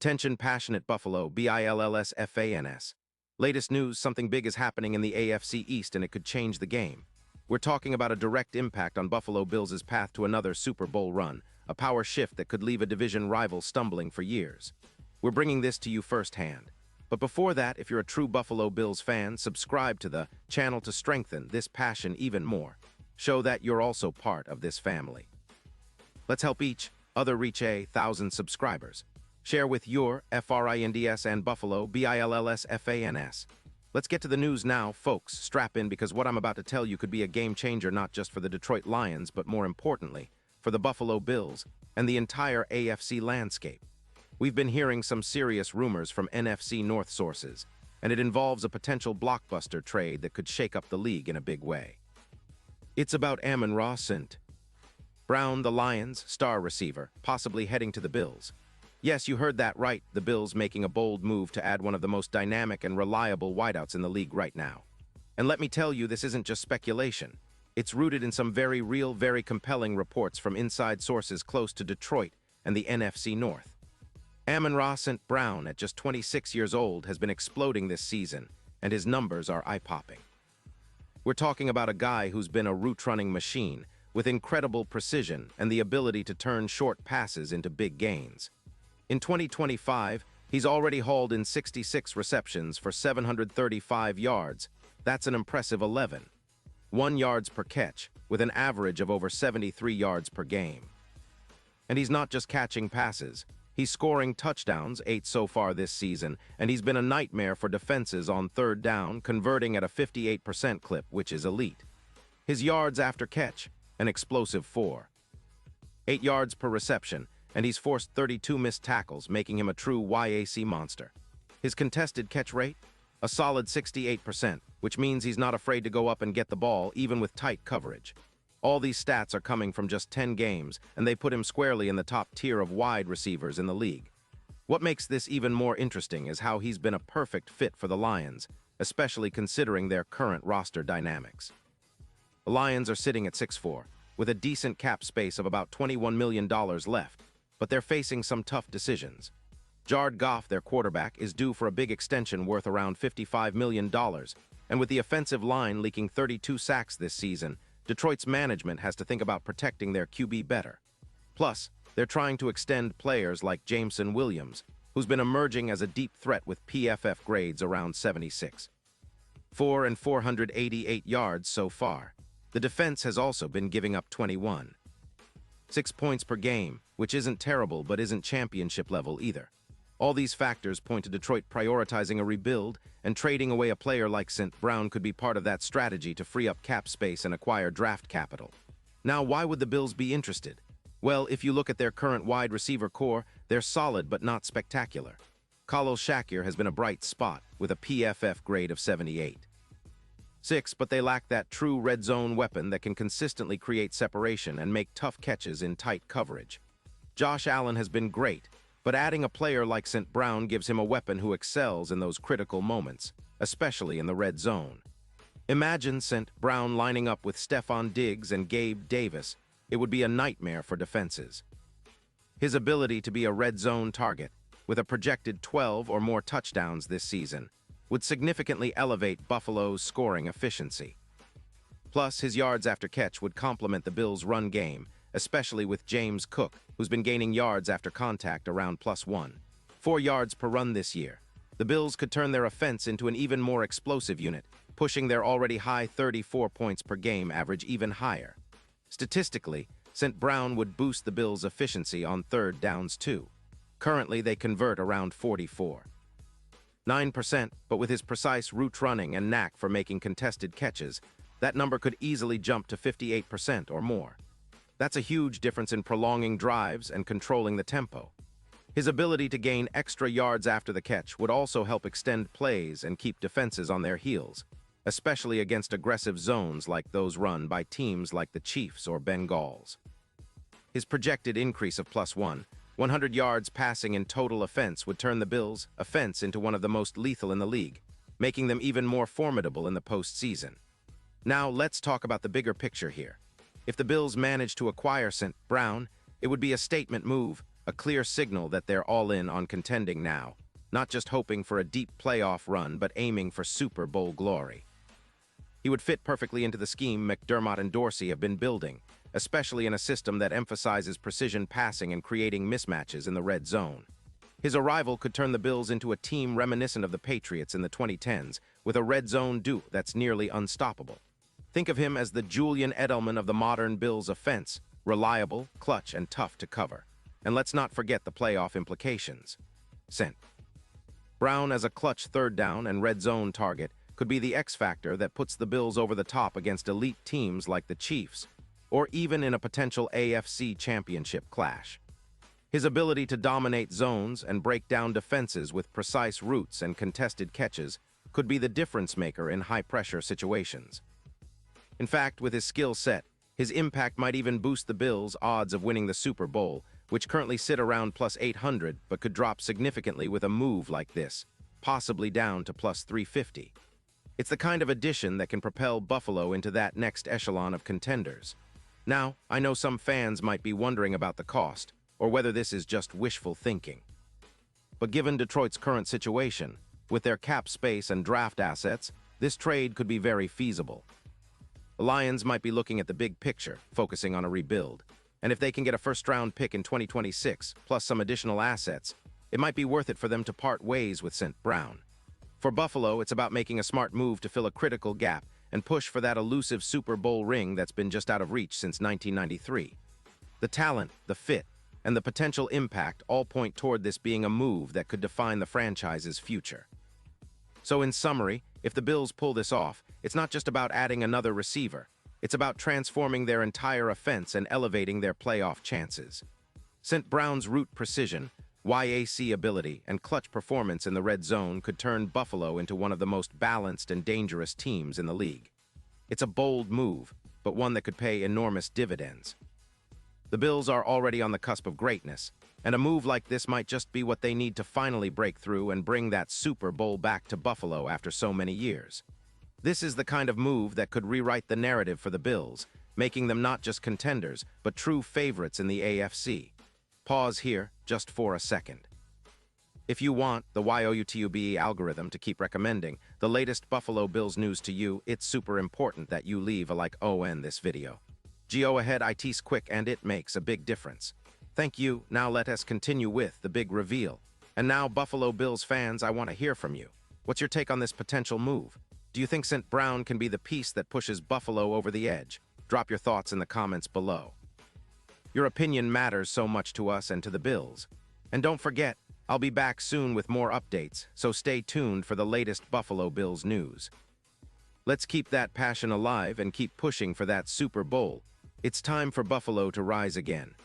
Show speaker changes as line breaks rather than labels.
Attention passionate Buffalo, BILLS. Latest news, something big is happening in the AFC East and it could change the game. We're talking about a direct impact on Buffalo Bills' path to another Super Bowl run, a power shift that could leave a division rival stumbling for years. We're bringing this to you firsthand. But before that, if you're a true Buffalo Bills fan, subscribe to the channel to strengthen this passion even more. Show that you're also part of this family. Let's help each other reach 1,000 subscribers. Share with your FRINDS and Buffalo BILLSFANS. Let's get to the news now, folks. Strap in because what I'm about to tell you could be a game changer not just for the Detroit Lions, but more importantly, for the Buffalo Bills and the entire AFC landscape. We've been hearing some serious rumors from NFC North sources, and it involves a potential blockbuster trade that could shake up the league in a big way. It's about Amon-Ra St. Brown, the Lions' star receiver, possibly heading to the Bills. Yes, you heard that right, the Bills making a bold move to add one of the most dynamic and reliable wideouts in the league right now. And let me tell you, this isn't just speculation. It's rooted in some very real, very compelling reports from inside sources close to Detroit and the NFC North. Amon-Ra St. Brown, at just 26 years old, has been exploding this season, and his numbers are eye-popping. We're talking about a guy who's been a route-running machine, with incredible precision and the ability to turn short passes into big gains. In 2025, he's already hauled in 66 receptions for 735 yards. That's an impressive 1 yards per catch, with an average of over 73 yards per game. And he's not just catching passes. He's scoring touchdowns, 8 so far this season, and he's been a nightmare for defenses on third down, converting at a 58% clip, which is elite. His yards after catch, an explosive 4. 8 yards per reception, and he's forced 32 missed tackles, making him a true YAC monster. His contested catch rate? A solid 68%, which means he's not afraid to go up and get the ball, even with tight coverage. All these stats are coming from just 10 games, and they put him squarely in the top tier of wide receivers in the league. What makes this even more interesting is how he's been a perfect fit for the Lions, especially considering their current roster dynamics. The Lions are sitting at 6'4", with a decent cap space of about $21 million left, but they're facing some tough decisions. Jared Goff, their quarterback, is due for a big extension worth around $55 million, and with the offensive line leaking 32 sacks this season, Detroit's management has to think about protecting their QB better. Plus, they're trying to extend players like Jameson Williams, who's been emerging as a deep threat with PFF grades around 76. 4 and 488 yards so far. The defense has also been giving up 21. 6 points per game, which isn't terrible but isn't championship level either. All these factors point to Detroit prioritizing a rebuild, and trading away a player like St. Brown could be part of that strategy to free up cap space and acquire draft capital. Now, why would the Bills be interested? Well, if you look at their current wide receiver core, they're solid but not spectacular. Khalil Shakir has been a bright spot, with a PFF grade of 78. 6, but they lack that true red zone weapon that can consistently create separation and make tough catches in tight coverage. Josh Allen has been great, but adding a player like St. Brown gives him a weapon who excels in those critical moments, especially in the red zone. Imagine St. Brown lining up with Stephon Diggs and Gabe Davis. It would be a nightmare for defenses. His ability to be a red zone target, with a projected 12 or more touchdowns this season, would significantly elevate Buffalo's scoring efficiency. Plus, his yards after catch would complement the Bills' run game, especially with James Cook, who's been gaining yards after contact around +1. 4 yards per run this year. The Bills could turn their offense into an even more explosive unit, pushing their already high 34 points per game average even higher. Statistically, St. Brown would boost the Bills' efficiency on third downs too. Currently, they convert around 44.9%, but with his precise route running and knack for making contested catches, that number could easily jump to 58% or more. That's a huge difference in prolonging drives and controlling the tempo. His ability to gain extra yards after the catch would also help extend plays and keep defenses on their heels, especially against aggressive zones like those run by teams like the Chiefs or Bengals. His projected increase of +100 yards passing in total offense would turn the Bills' offense into one of the most lethal in the league, making them even more formidable in the postseason. Now, let's talk about the bigger picture here. If the Bills manage to acquire St. Brown, it would be a statement move, a clear signal that they're all in on contending now, not just hoping for a deep playoff run but aiming for Super Bowl glory. He would fit perfectly into the scheme McDermott and Dorsey have been building, especially in a system that emphasizes precision passing and creating mismatches in the red zone. His arrival could turn the Bills into a team reminiscent of the Patriots in the 2010s, with a red zone duo that's nearly unstoppable. Think of him as the Julian Edelman of the modern Bills offense, reliable, clutch, and tough to cover. And let's not forget the playoff implications. St. Brown as a clutch third down and red zone target could be the X factor that puts the Bills over the top against elite teams like the Chiefs, or even in a potential AFC championship clash. His ability to dominate zones and break down defenses with precise routes and contested catches could be the difference maker in high-pressure situations. In fact, with his skill set, his impact might even boost the Bills' odds of winning the Super Bowl, which currently sit around plus 800 but could drop significantly with a move like this, possibly down to plus 350. It's the kind of addition that can propel Buffalo into that next echelon of contenders. Now, I know some fans might be wondering about the cost, or whether this is just wishful thinking. But given Detroit's current situation, with their cap space and draft assets, this trade could be very feasible. The Lions might be looking at the big picture, focusing on a rebuild. And if they can get a first-round pick in 2026, plus some additional assets, it might be worth it for them to part ways with St. Brown. For Buffalo, it's about making a smart move to fill a critical gap and push for that elusive Super Bowl ring that's been just out of reach since 1993. The talent, the fit, and the potential impact all point toward this being a move that could define the franchise's future. So in summary, if the Bills pull this off, it's not just about adding another receiver. It's about transforming their entire offense and elevating their playoff chances. St. Brown's route precision, YAC ability, and clutch performance in the red zone could turn Buffalo into one of the most balanced and dangerous teams in the league. It's a bold move, but one that could pay enormous dividends. The Bills are already on the cusp of greatness, and a move like this might just be what they need to finally break through and bring that Super Bowl back to Buffalo after so many years. This is the kind of move that could rewrite the narrative for the Bills, making them not just contenders, but true favorites in the AFC. Pause here, just for a second. If you want the YOUTUBE algorithm to keep recommending the latest Buffalo Bills news to you, it's super important that you leave a like on this video. Go ahead, it's quick and it makes a big difference. Thank you. Now let us continue with the big reveal. And now, Buffalo Bills fans, I want to hear from you. What's your take on this potential move? Do you think St. Brown can be the piece that pushes Buffalo over the edge? Drop your thoughts in the comments below. Your opinion matters so much to us and to the Bills. And don't forget, I'll be back soon with more updates, so stay tuned for the latest Buffalo Bills news. Let's keep that passion alive and keep pushing for that Super Bowl. It's time for Buffalo to rise again.